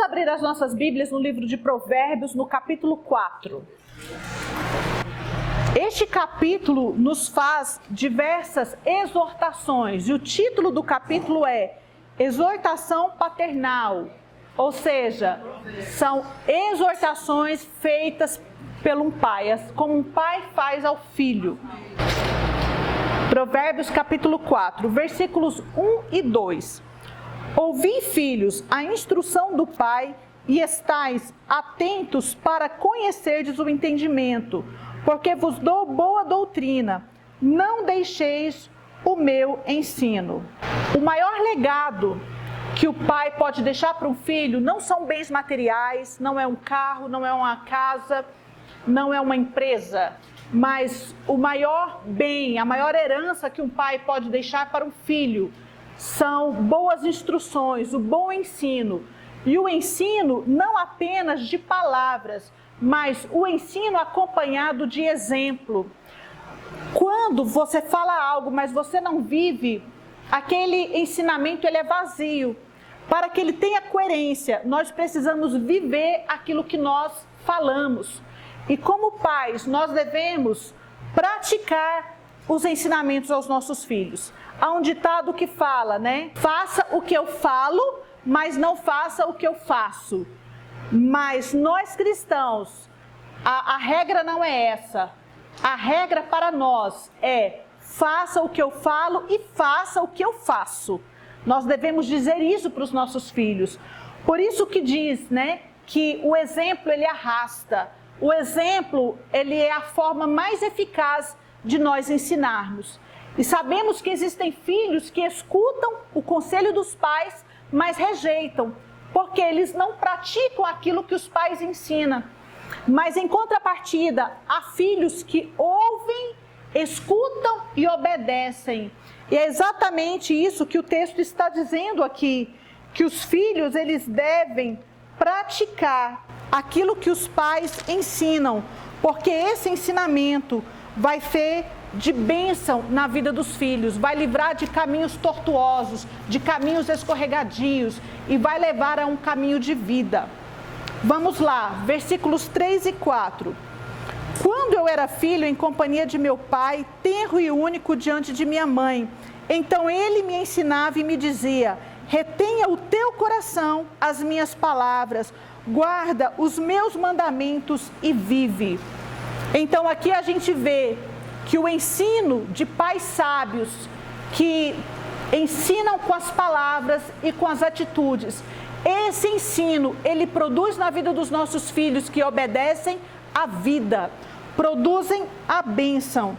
Vamos abrir as nossas Bíblias no livro de Provérbios, no capítulo 4. Este capítulo nos faz diversas exortações, e o título do capítulo é Exortação Paternal, ou seja, são exortações feitas por um pai, como um pai faz ao filho. Provérbios capítulo 4, versículos 1 e 2. Ouvi, filhos, a instrução do pai, e estais atentos para conhecerdes o entendimento, porque vos dou boa doutrina, não deixeis o meu ensino. O maior legado que o pai pode deixar para um filho não são bens materiais, não é um carro, não é uma casa, não é uma empresa, mas o maior bem, a maior herança que um pai pode deixar para um filho são boas instruções, o bom ensino. E o ensino não apenas de palavras, mas o ensino acompanhado de exemplo. Quando você fala algo, mas você não vive, aquele ensinamento ele é vazio. Para que ele tenha coerência, nós precisamos viver aquilo que nós falamos. E como pais, nós devemos praticar os ensinamentos aos nossos filhos. Há um ditado que fala, né? Faça o que eu falo, mas não faça o que eu faço. Mas nós cristãos, a regra não é essa. A regra para nós é faça o que eu falo e faça o que eu faço. Nós devemos dizer isso para os nossos filhos. Por isso que diz, né, que o exemplo ele arrasta. O exemplo ele é a forma mais eficaz de nós ensinarmos. E sabemos que existem filhos que escutam o conselho dos pais, mas rejeitam, porque eles não praticam aquilo que os pais ensinam. Mas em contrapartida, há filhos que ouvem, escutam e obedecem. E é exatamente isso que o texto está dizendo aqui, que os filhos eles devem praticar aquilo que os pais ensinam, porque esse ensinamento vai ser de bênção na vida dos filhos, vai livrar de caminhos tortuosos, de caminhos escorregadios e vai levar a um caminho de vida. Vamos lá, versículos 3 e 4. Quando eu era filho em companhia de meu pai, tenro e único diante de minha mãe, então ele me ensinava e me dizia: retenha o teu coração as minhas palavras, guarda os meus mandamentos e vive. Então aqui a gente vê que o ensino de pais sábios, que ensinam com as palavras e com as atitudes, esse ensino, ele produz na vida dos nossos filhos que obedecem a vida, produzem a bênção.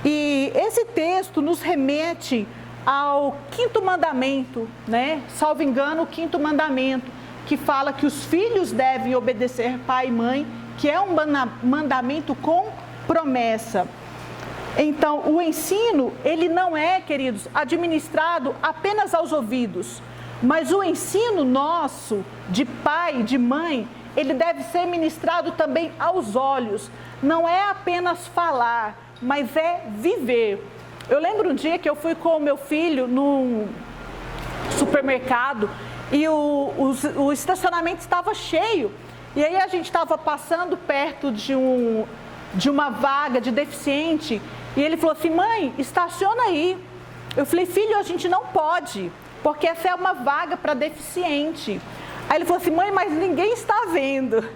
E esse texto nos remete ao 5º mandamento, né? Salvo engano, o 5º mandamento, que fala que os filhos devem obedecer pai e mãe, que é um mandamento com promessa. Então, o ensino, ele não é, queridos, administrado apenas aos ouvidos, mas o ensino nosso, de pai, de mãe, ele deve ser ministrado também aos olhos. Não é apenas falar, mas é viver. Eu lembro um dia que eu fui com o meu filho num supermercado e o estacionamento estava cheio. E aí a gente estava passando perto de uma vaga de deficiente e ele falou assim: mãe, estaciona aí. Eu falei: filho, a gente não pode, porque essa é uma vaga para deficiente. Aí ele falou assim: mãe, mas ninguém está vendo.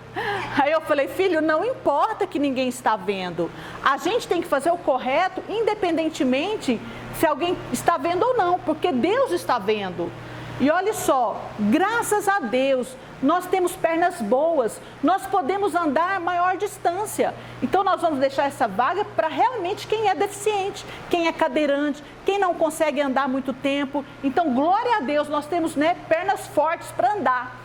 Aí eu falei: filho, não importa que ninguém está vendo. A gente tem que fazer o correto, independentemente se alguém está vendo ou não, porque Deus está vendo. E olha só, graças a Deus, nós temos pernas boas, nós podemos andar a maior distância. Então nós vamos deixar essa vaga para realmente quem é deficiente, quem é cadeirante, quem não consegue andar muito tempo. Então, glória a Deus, nós temos, né, pernas fortes para andar.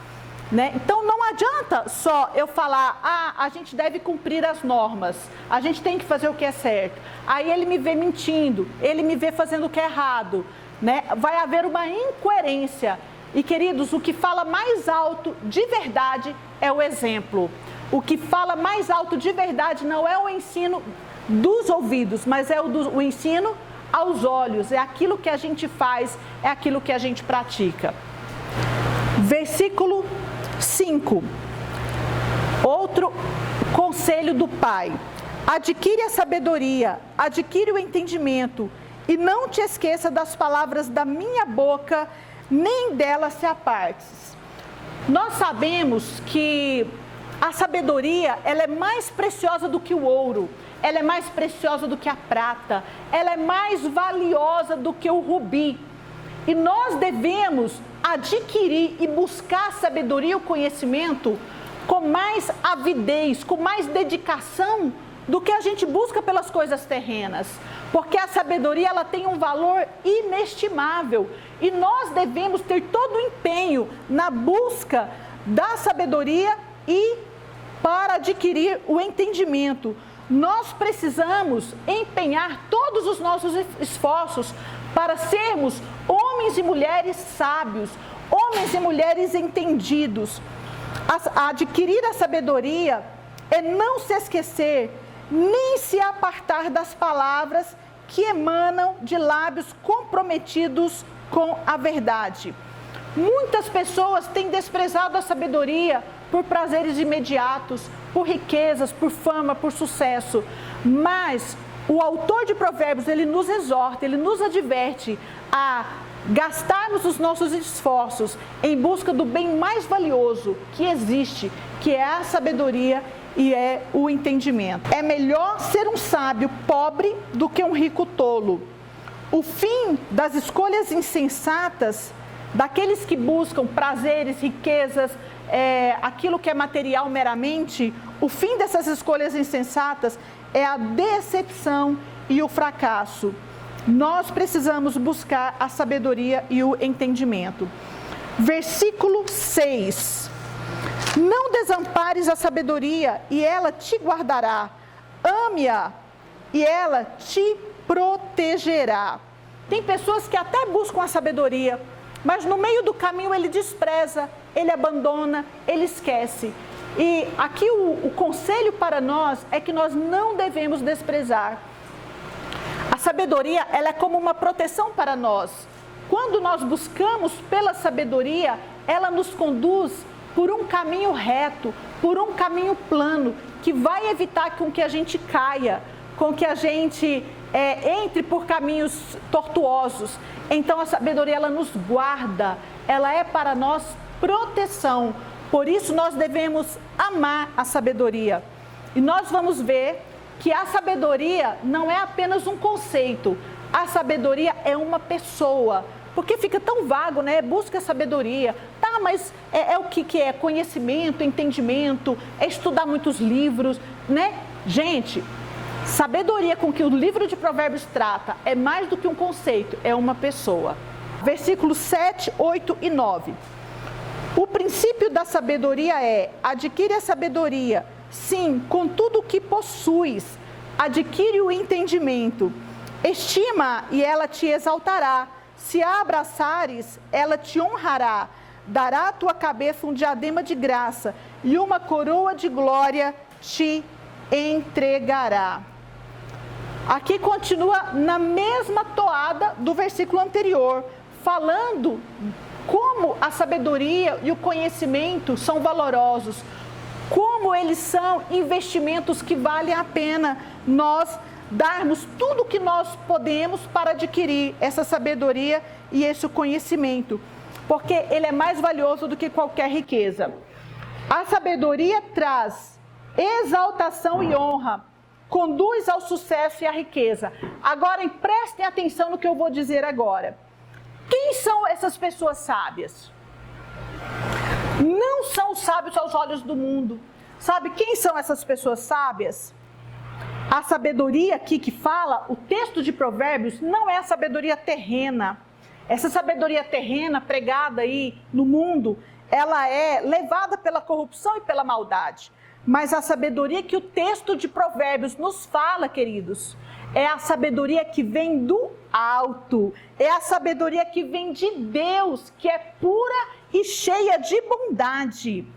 Né? Então não adianta só eu falar: a gente deve cumprir as normas, a gente tem que fazer o que é certo. Aí ele me vê mentindo, ele me vê fazendo o que é errado. Né? Vai haver uma incoerência. E queridos, o que fala mais alto de verdade é o exemplo. O que fala mais alto de verdade não é o ensino dos ouvidos, mas é o ensino aos olhos. É aquilo que a gente faz, é aquilo que a gente pratica. Versículo 5. Outro conselho do pai: adquire a sabedoria, adquire o entendimento, e não te esqueça das palavras da minha boca, nem delas se apartes. Nós sabemos que a sabedoria, ela é mais preciosa do que o ouro, ela é mais preciosa do que a prata, ela é mais valiosa do que o rubi. E nós devemos adquirir e buscar a sabedoria e o conhecimento com mais avidez, com mais dedicação do que a gente busca pelas coisas terrenas. Porque a sabedoria, ela tem um valor inestimável. E nós devemos ter todo o empenho na busca da sabedoria e para adquirir o entendimento. Nós precisamos empenhar todos os nossos esforços para sermos homens e mulheres sábios, homens e mulheres entendidos. Adquirir a sabedoria é não se esquecer, nem se apartar das palavras que emanam de lábios comprometidos com a verdade. Muitas pessoas têm desprezado a sabedoria por prazeres imediatos, por riquezas, por fama, por sucesso. Mas o autor de Provérbios, ele nos exorta, ele nos adverte a gastarmos os nossos esforços em busca do bem mais valioso que existe, que é a sabedoria e é o entendimento. É melhor ser um sábio pobre do que um rico tolo. O fim das escolhas insensatas, daqueles que buscam prazeres, riquezas, aquilo que é material meramente, o fim dessas escolhas insensatas é a decepção e o fracasso. Nós precisamos buscar a sabedoria e o entendimento. Versículo 6. Não desampares a sabedoria e ela te guardará. Ame-a e ela te protegerá. Tem pessoas que até buscam a sabedoria, mas no meio do caminho ele despreza, ele abandona, ele esquece. E aqui o conselho para nós é que nós não devemos desprezar. A sabedoria, ela é como uma proteção para nós. Quando nós buscamos pela sabedoria, ela nos conduz por um caminho reto, por um caminho plano, que vai evitar com que a gente caia, com que a gente entre por caminhos tortuosos. Então a sabedoria, ela nos guarda, ela é para nós proteção. Por isso nós devemos amar a sabedoria. E nós vamos ver que a sabedoria não é apenas um conceito, a sabedoria é uma pessoa. Porque fica tão vago, né? Busca sabedoria. Tá, mas é o que é? Conhecimento, entendimento, é estudar muitos livros, né? Gente, sabedoria com que o livro de Provérbios trata é mais do que um conceito, é uma pessoa. Versículos 7, 8 e 9. O princípio da sabedoria é: adquire a sabedoria, sim, com tudo o que possuis, adquire o entendimento. Estima e ela te exaltará. Se a abraçares, ela te honrará. Dará à tua cabeça um diadema de graça e uma coroa de glória te entregará. Aqui continua na mesma toada do versículo anterior, falando como a sabedoria e o conhecimento são valorosos, como eles são investimentos que valem a pena nós darmos tudo o que nós podemos para adquirir essa sabedoria e esse conhecimento, porque ele é mais valioso do que qualquer riqueza. A sabedoria traz exaltação e honra, conduz ao sucesso e à riqueza. Agora, prestem atenção no que eu vou dizer agora. Quem são essas pessoas sábias? Não são sábios aos olhos do mundo. Sabe quem são essas pessoas sábias? A sabedoria aqui que fala, o texto de Provérbios, não é a sabedoria terrena. Essa sabedoria terrena pregada aí no mundo, ela é levada pela corrupção e pela maldade. Mas a sabedoria que o texto de Provérbios nos fala, queridos, é a sabedoria que vem do alto. É a sabedoria que vem de Deus, que é pura e cheia de bondade.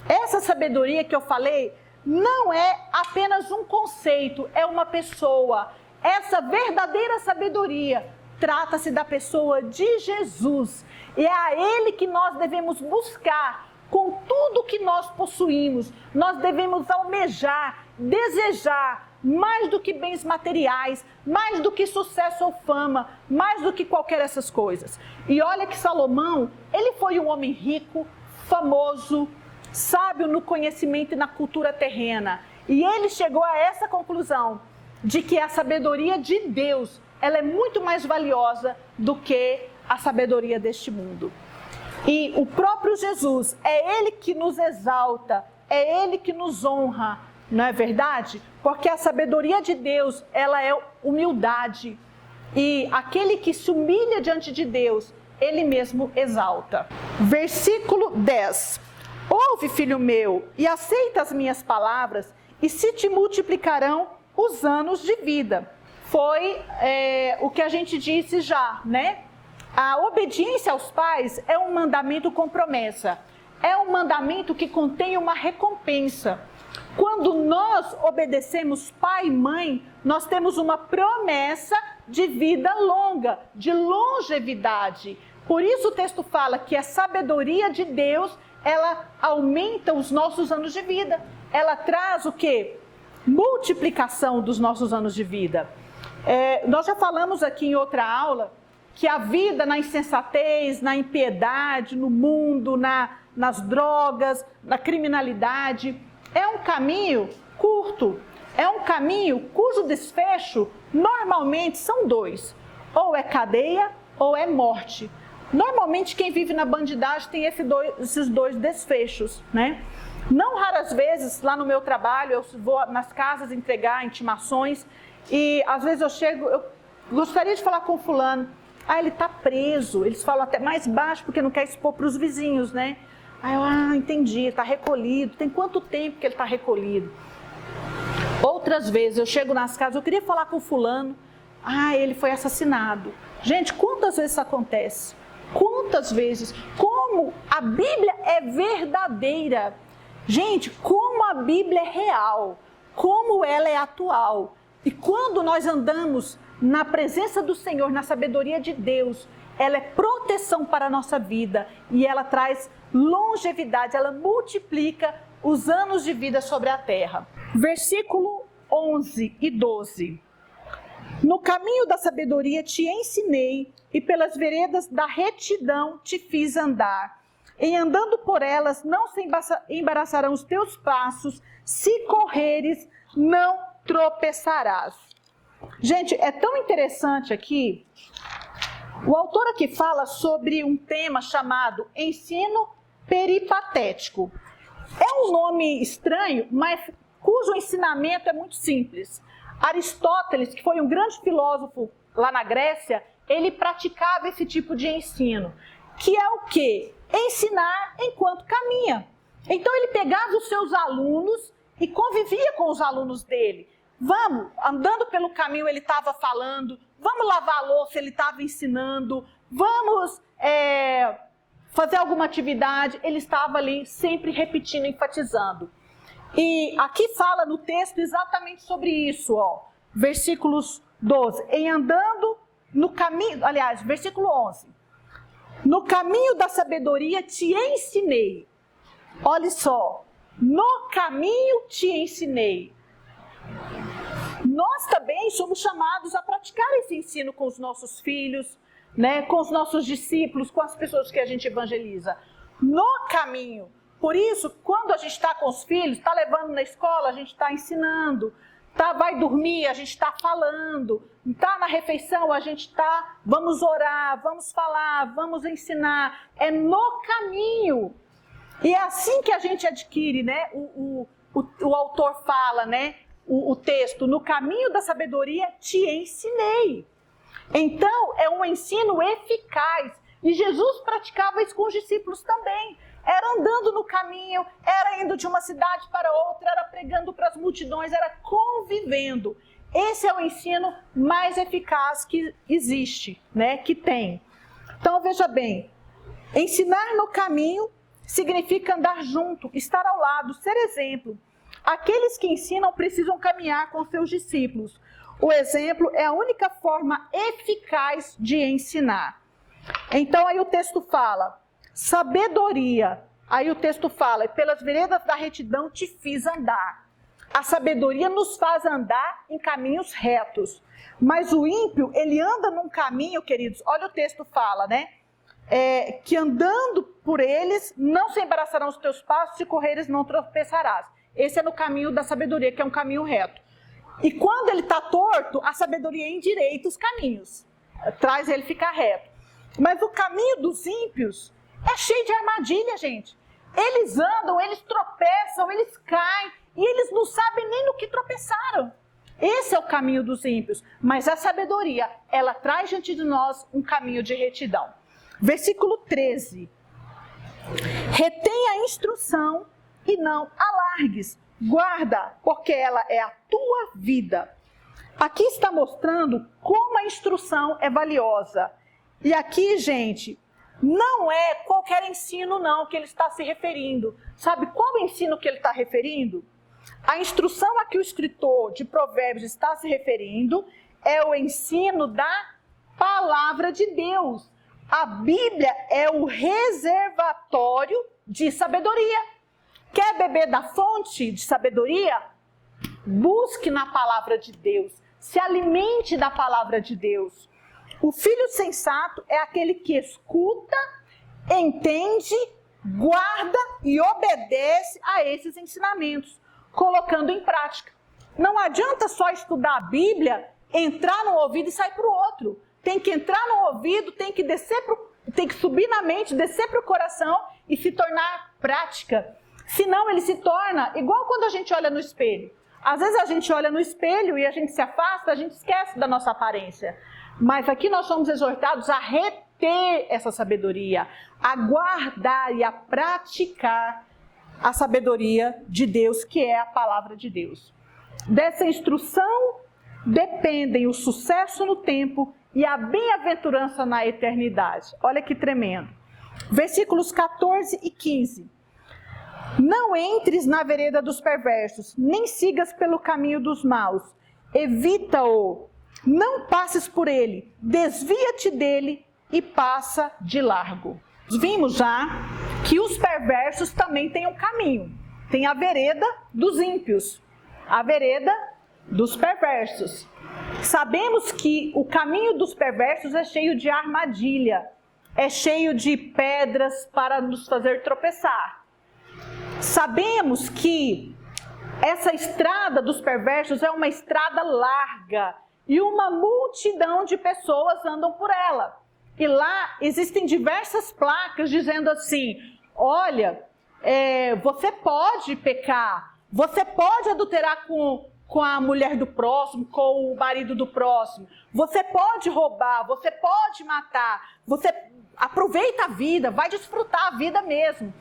Essa sabedoria que eu falei não é apenas um conceito, é uma pessoa. Essa verdadeira sabedoria trata-se da pessoa de Jesus. E é a Ele que nós devemos buscar com tudo que nós possuímos, nós devemos almejar, desejar, mais do que bens materiais, mais do que sucesso ou fama, mais do que qualquer dessas coisas. E olha que Salomão, ele foi um homem rico, famoso, sábio no conhecimento e na cultura terrena. E ele chegou a essa conclusão, de que a sabedoria de Deus, ela é muito mais valiosa do que a sabedoria deste mundo. E o próprio Jesus, é Ele que nos exalta, é Ele que nos honra, não é verdade? Porque a sabedoria de Deus, ela é humildade. E aquele que se humilha diante de Deus, Ele mesmo exalta. Versículo 10. Ouve, filho meu, e aceita as minhas palavras, e se te multiplicarão os anos de vida. Foi o que a gente disse já, né? A obediência aos pais é um mandamento com promessa. É um mandamento que contém uma recompensa. Quando nós obedecemos pai e mãe, nós temos uma promessa de vida longa, de longevidade. Por isso o texto fala que a sabedoria de Deus, ela aumenta os nossos anos de vida. Ela traz o quê? Multiplicação dos nossos anos de vida. Nós já falamos aqui em outra aula que a vida na insensatez, na impiedade, no mundo, nas drogas, na criminalidade, é um caminho curto, é um caminho cujo desfecho normalmente são dois, ou é cadeia ou é morte. Normalmente quem vive na bandidagem tem esses dois desfechos, né? Não raras vezes, lá no meu trabalho, eu vou nas casas entregar intimações e às vezes eu chego, eu gostaria de falar com o fulano, ele está preso, eles falam até mais baixo porque não quer expor para os vizinhos, né? Aí eu, entendi, está recolhido, tem quanto tempo que ele está recolhido? Outras vezes eu chego nas casas, eu queria falar com o fulano, ele foi assassinado. Gente, quantas vezes isso acontece? Quantas vezes? Como a Bíblia é verdadeira. Gente, como a Bíblia é real, como ela é atual. E quando nós andamos na presença do Senhor, na sabedoria de Deus, ela é proteção para a nossa vida e ela traz longevidade, ela multiplica os anos de vida sobre a terra. Versículo 11 e 12. No caminho da sabedoria te ensinei e pelas veredas da retidão te fiz andar. Em andando por elas, não se embaraçarão os teus passos, se correres, não tropeçarás. Gente, é tão interessante aqui, o autor aqui fala sobre um tema chamado ensino peripatético. É um nome estranho, mas cujo ensinamento é muito simples. Aristóteles, que foi um grande filósofo lá na Grécia, ele praticava esse tipo de ensino, que é o quê? Ensinar enquanto caminha. Então ele pegava os seus alunos e convivia com os alunos dele. Vamos, andando pelo caminho ele estava falando, vamos lavar a louça, ele estava ensinando, vamos fazer alguma atividade, ele estava ali sempre repetindo, enfatizando. E aqui fala no texto exatamente sobre isso, versículos 12. Em andando no caminho, aliás, versículo 11. No caminho da sabedoria te ensinei. Olha só, no caminho te ensinei. Nós também somos chamados a praticar esse ensino com os nossos filhos, né, com os nossos discípulos, com as pessoas que a gente evangeliza. No caminho. Por isso, quando a gente está com os filhos, está levando na escola, a gente está ensinando. Vai dormir, a gente está falando. Está na refeição, a gente está, vamos orar, vamos falar, vamos ensinar. É no caminho. E é assim que a gente adquire, né? O autor fala, né? O texto, no caminho da sabedoria te ensinei. Então, é um ensino eficaz. E Jesus praticava isso com os discípulos também. Era andando no caminho, era indo de uma cidade para outra, era pregando para as multidões, era convivendo. Esse é o ensino mais eficaz que existe, né? Que tem. Então, veja bem, ensinar no caminho significa andar junto, estar ao lado, ser exemplo. Aqueles que ensinam precisam caminhar com seus discípulos. O exemplo é a única forma eficaz de ensinar. Então, aí o texto fala, sabedoria Aí o texto fala, pelas veredas da retidão te fiz andar. A sabedoria nos faz andar em caminhos retos. Mas o ímpio, ele anda num caminho, queridos, olha o texto fala, né? Que andando por eles, não se embaraçarão os teus passos, se correres não tropeçarás. Esse é no caminho da sabedoria, que é um caminho reto. E quando ele está torto, a sabedoria endireita os caminhos, traz ele ficar reto. Mas o caminho dos ímpios é cheio de armadilha, gente. Eles andam, eles tropeçam, eles caem, e eles não sabem nem no que tropeçaram. Esse é o caminho dos ímpios. Mas a sabedoria, ela traz diante de nós um caminho de retidão. Versículo 13. Retém a instrução e não alargues. Guarda, porque ela é a tua vida. Aqui está mostrando como a instrução é valiosa. E aqui, gente, não é qualquer ensino não que ele está se referindo. Sabe qual ensino que ele está referindo? A instrução a que o escritor de Provérbios está se referindo é o ensino da palavra de Deus. A Bíblia é o reservatório de sabedoria. Quer beber da fonte de sabedoria? Busque na palavra de Deus. Se alimente da palavra de Deus. O filho sensato é aquele que escuta, entende, guarda e obedece a esses ensinamentos, colocando em prática. Não adianta só estudar a Bíblia, entrar no ouvido e sair para o outro. Tem que entrar no ouvido, tem que subir na mente, descer para o coração e se tornar prática. Senão ele se torna igual quando a gente olha no espelho. Às vezes a gente olha no espelho e a gente se afasta, a gente esquece da nossa aparência. Mas aqui nós somos exortados a reter essa sabedoria, a guardar e a praticar a sabedoria de Deus, que é a palavra de Deus. Dessa instrução dependem o sucesso no tempo e a bem-aventurança na eternidade. Olha que tremendo. Versículos 14 e 15. Não entres na vereda dos perversos, nem sigas pelo caminho dos maus. Evita-o, não passes por ele, desvia-te dele e passa de largo. Vimos já que os perversos também têm um caminho. Tem a vereda dos ímpios, a vereda dos perversos. Sabemos que o caminho dos perversos é cheio de armadilha, é cheio de pedras para nos fazer tropeçar. Sabemos que essa estrada dos perversos é uma estrada larga e uma multidão de pessoas andam por ela. E lá existem diversas placas dizendo assim, olha, você pode pecar, você pode adulterar com a mulher do próximo, com o marido do próximo, você pode roubar, você pode matar, você aproveita a vida, vai desfrutar a vida mesmo.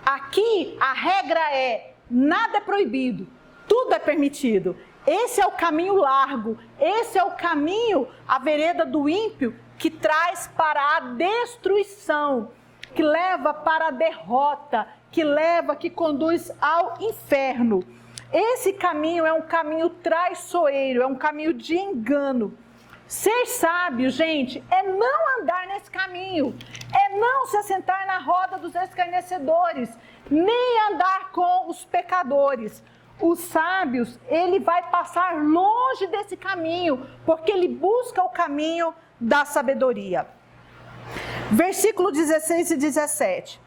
Aqui a regra é, nada é proibido, tudo é permitido. Esse é o caminho largo, esse é o caminho, a vereda do ímpio, que traz para a destruição, que leva para a derrota, que conduz ao inferno. Esse caminho é um caminho traiçoeiro, é um caminho de engano. Ser sábio, gente, é não andar nesse caminho, é não se assentar na roda dos escarnecedores, nem andar com os pecadores. Os sábios, ele vai passar longe desse caminho, porque ele busca o caminho da sabedoria. Versículo 16 e 17,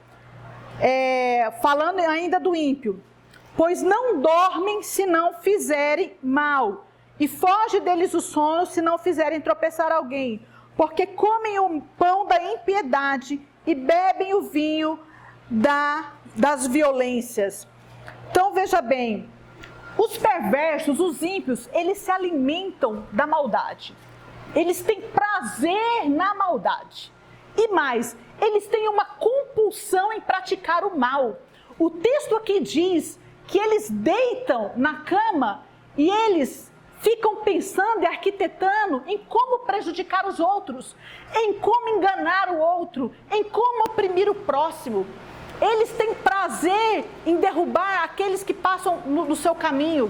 falando ainda do ímpio. Pois não dormem se não fizerem mal, e foge deles o sono se não fizerem tropeçar alguém, porque comem o pão da impiedade e bebem o vinho das violências. Então veja bem, os perversos, os ímpios, eles se alimentam da maldade. Eles têm prazer na maldade. E mais, eles têm uma compulsão em praticar o mal. O texto aqui diz que eles deitam na cama e eles ficam pensando e arquitetando em como prejudicar os outros, em como enganar o outro, em como oprimir o próximo. Eles têm prazer em derrubar aqueles que passam no seu caminho.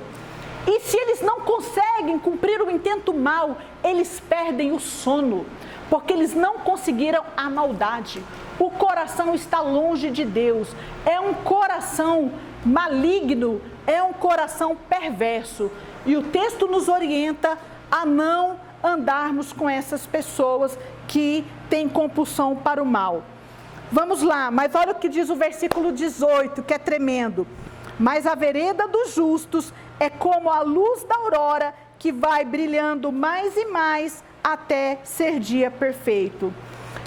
E se eles não conseguem cumprir o intento mal, eles perdem o sono, porque eles não conseguiram a maldade. o coração está longe de Deus. É um coração maligno, é um coração perverso. E o texto nos orienta a não andarmos com essas pessoas que têm compulsão para o mal. Vamos lá, mas olha o que diz o versículo 18, que é tremendo. Mas a vereda dos justos é como a luz da aurora, que vai brilhando mais e mais até ser dia perfeito.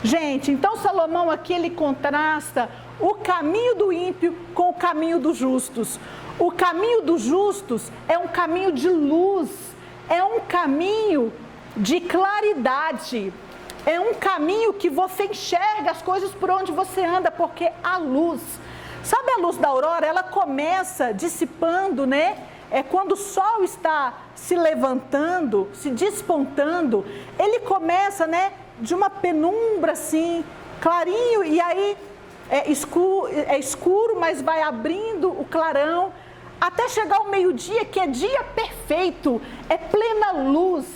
Gente, então Salomão aqui ele contrasta o caminho do ímpio com o caminho dos justos. O caminho dos justos é um caminho de luz, é um caminho de claridade, é um caminho que você enxerga as coisas por onde você anda, porque há luz. Sabe a luz da aurora? Ela começa dissipando, né? É quando o sol está se levantando, se despontando, ele começa, né, de uma penumbra assim, clarinho, e aí é escuro, mas vai abrindo o clarão, até chegar ao meio-dia, que é dia perfeito, é plena luz.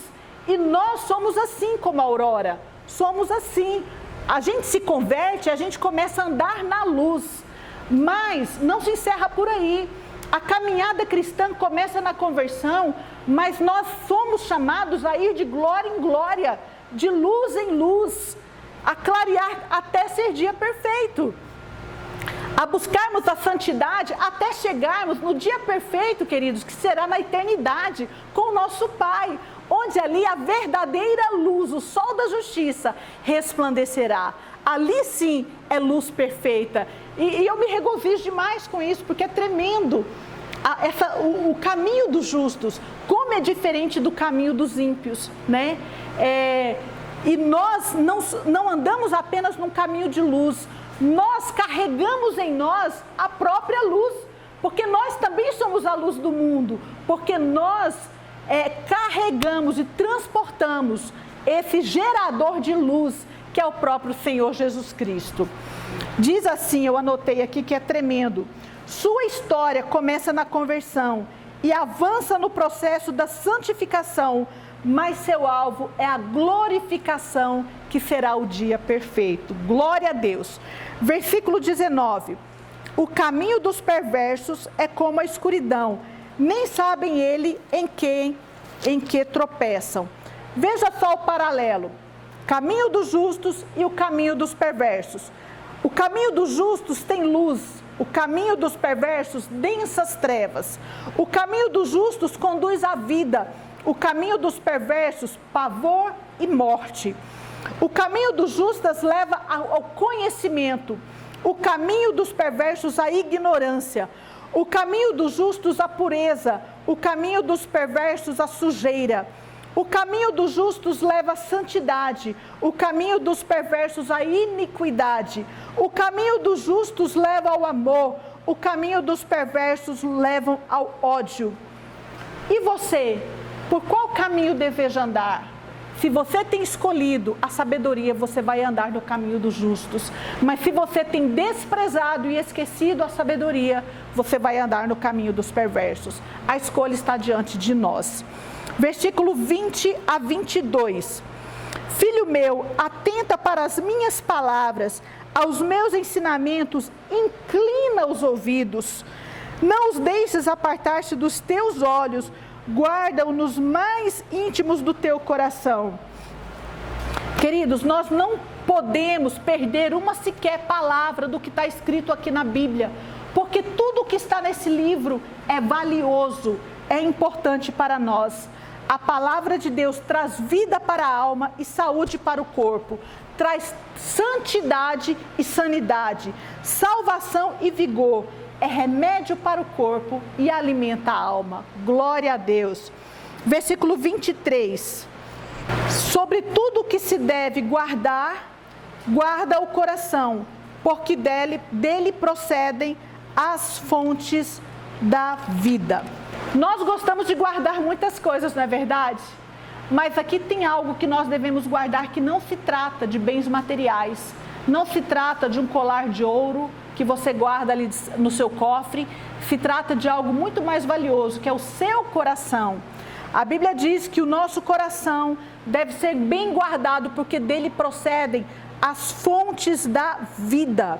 E nós somos assim como a aurora, somos assim. A gente se converte, a gente começa a andar na luz, mas não se encerra por aí. A caminhada cristã começa na conversão, mas nós somos chamados a ir de glória em glória, de luz em luz, a clarear até ser dia perfeito, a buscarmos a santidade até chegarmos no dia perfeito, queridos, que será na eternidade com o nosso Pai, onde ali a verdadeira luz, o sol da justiça, resplandecerá. Ali sim é luz perfeita. E eu me regozijo demais com isso, porque é tremendo. O caminho dos justos, como é diferente do caminho dos ímpios, né? E nós não andamos apenas num caminho de luz, nós carregamos em nós a própria luz, porque nós também somos a luz do mundo, porque nós carregamos e transportamos esse gerador de luz, que é o próprio Senhor Jesus Cristo. Diz assim, eu anotei aqui que é tremendo: sua história começa na conversão e avança no processo da santificação, mas seu alvo é a glorificação, que será o dia perfeito. Glória a Deus. Versículo 19: o caminho dos perversos é como a escuridão, nem sabem ele em que tropeçam. Veja só o paralelo: caminho dos justos e o caminho dos perversos. O caminho dos justos tem luz, o caminho dos perversos, densas trevas. O caminho dos justos conduz à vida, o caminho dos perversos, pavor e morte. O caminho dos justos leva ao conhecimento, o caminho dos perversos à ignorância. O caminho dos justos à pureza, o caminho dos perversos à sujeira. O caminho dos justos leva à santidade, o caminho dos perversos à iniquidade. O caminho dos justos leva ao amor, o caminho dos perversos leva ao ódio. E você, por qual caminho deseja andar? Se você tem escolhido a sabedoria, você vai andar no caminho dos justos. Mas se você tem desprezado e esquecido a sabedoria, você vai andar no caminho dos perversos. A escolha está diante de nós. Versículo 20 a 22. Filho meu, atenta para as minhas palavras, aos meus ensinamentos, inclina os ouvidos. Não os deixes apartar-se dos teus olhos, guarda-o nos mais íntimos do teu coração. Queridos, nós não podemos perder uma sequer palavra do que está escrito aqui na Bíblia, porque tudo o que está nesse livro é valioso, é importante para nós. A palavra de Deus traz vida para a alma e saúde para o corpo, traz santidade e sanidade, salvação e vigor, é remédio para o corpo e alimenta a alma. Glória a Deus. Versículo 23. Sobre tudo que se deve guardar, guarda o coração, porque dele procedem as fontes da vida. Nós gostamos de guardar muitas coisas, não é verdade? Mas aqui tem algo que nós devemos guardar, que não se trata de bens materiais, não se trata de um colar de ouro que você guarda ali no seu cofre, se trata de algo muito mais valioso, que é o seu coração. A Bíblia diz que o nosso coração deve ser bem guardado, porque dele procedem as fontes da vida.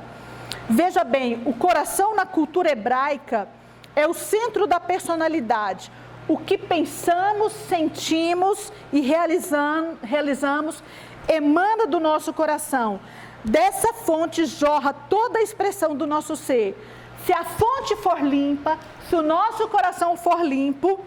Veja bem, o coração na cultura hebraica é o centro da personalidade. O que pensamos, sentimos e realizamos emana do nosso coração. Dessa fonte jorra toda a expressão do nosso ser. Se a fonte for limpa, se o nosso coração for limpo,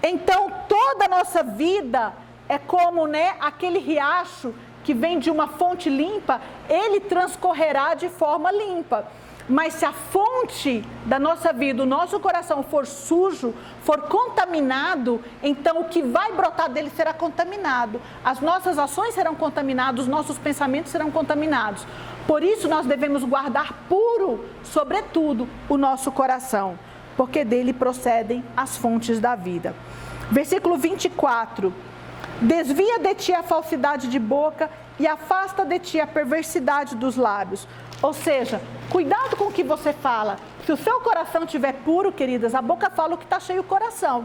então toda a nossa vida é como, aquele riacho que vem de uma fonte limpa, ele transcorrerá de forma limpa. Mas se a fonte da nossa vida, o nosso coração for sujo, for contaminado, então o que vai brotar dele será contaminado. As nossas ações serão contaminadas, os nossos pensamentos serão contaminados. Por isso nós devemos guardar puro, sobretudo, o nosso coração, porque dele procedem as fontes da vida. Versículo 24. Desvia de ti a falsidade de boca e afasta de ti a perversidade dos lábios. Ou seja, cuidado com o que você fala. Se o seu coração estiver puro, queridas, a boca fala o que está cheio o coração.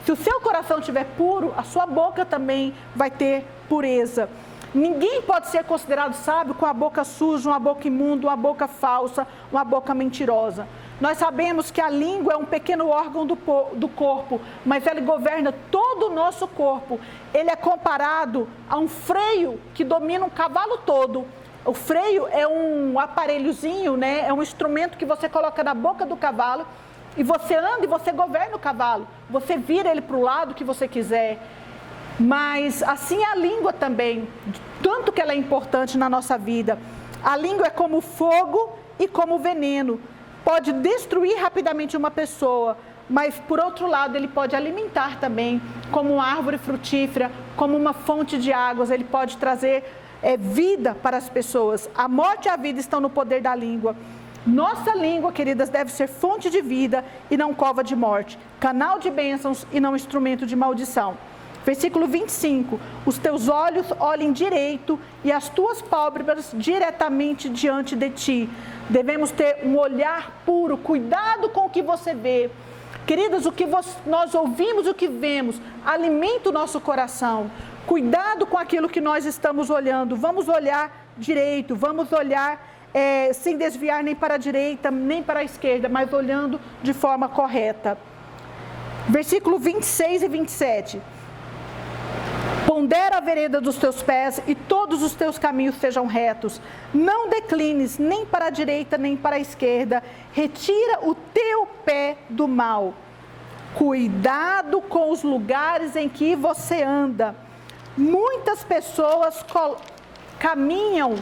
Se o seu coração estiver puro, a sua boca também vai ter pureza. Ninguém pode ser considerado sábio com a boca suja, uma boca imunda, uma boca falsa, uma boca mentirosa. Nós sabemos que a língua é um pequeno órgão do corpo, mas ela governa todo o nosso corpo. Ele é comparado a um freio que domina um cavalo todo. O freio é um aparelhozinho, é um instrumento que você coloca na boca do cavalo e você anda e você governa o cavalo. Você vira ele para o lado que você quiser. Mas assim é a língua também, tanto que ela é importante na nossa vida. A língua é como fogo e como veneno. Pode destruir rapidamente uma pessoa, mas por outro lado ele pode alimentar também, como uma árvore frutífera, como uma fonte de águas. Ele pode trazer vida para as pessoas. A morte e a vida estão no poder da língua. Nossa língua, queridas, deve ser fonte de vida e não cova de morte, canal de bênçãos e não instrumento de maldição. Versículo 25, os teus olhos olhem direito e as tuas pálpebras diretamente diante de ti. Devemos ter um olhar puro, cuidado com o que você vê. Queridas, o que nós ouvimos e o que vemos alimenta o nosso coração. Cuidado com aquilo que nós estamos olhando. Vamos olhar direito, vamos olhar sem desviar nem para a direita, nem para a esquerda, mas olhando de forma correta. Versículo 26 e 27. Pondera a vereda dos teus pés e todos os teus caminhos sejam retos. Não declines nem para a direita nem para a esquerda. Retira o teu pé do mal. Cuidado com os lugares em que você anda. Muitas pessoas caminham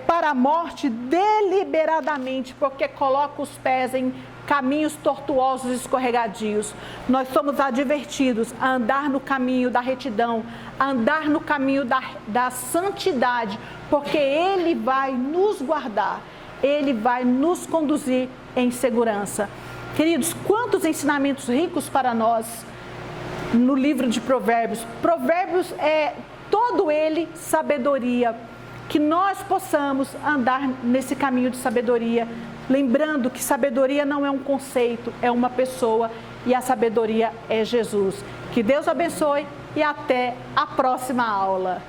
para a morte deliberadamente, porque colocam os pés em caminhos tortuosos e escorregadios. Nós somos advertidos a andar no caminho da retidão, a andar no caminho da santidade, porque Ele vai nos guardar, Ele vai nos conduzir em segurança. Queridos, quantos ensinamentos ricos para nós no livro de Provérbios. Provérbios é todo ele sabedoria, que nós possamos andar nesse caminho de sabedoria, lembrando que sabedoria não é um conceito, é uma pessoa, e a sabedoria é Jesus. Que Deus abençoe e até a próxima aula.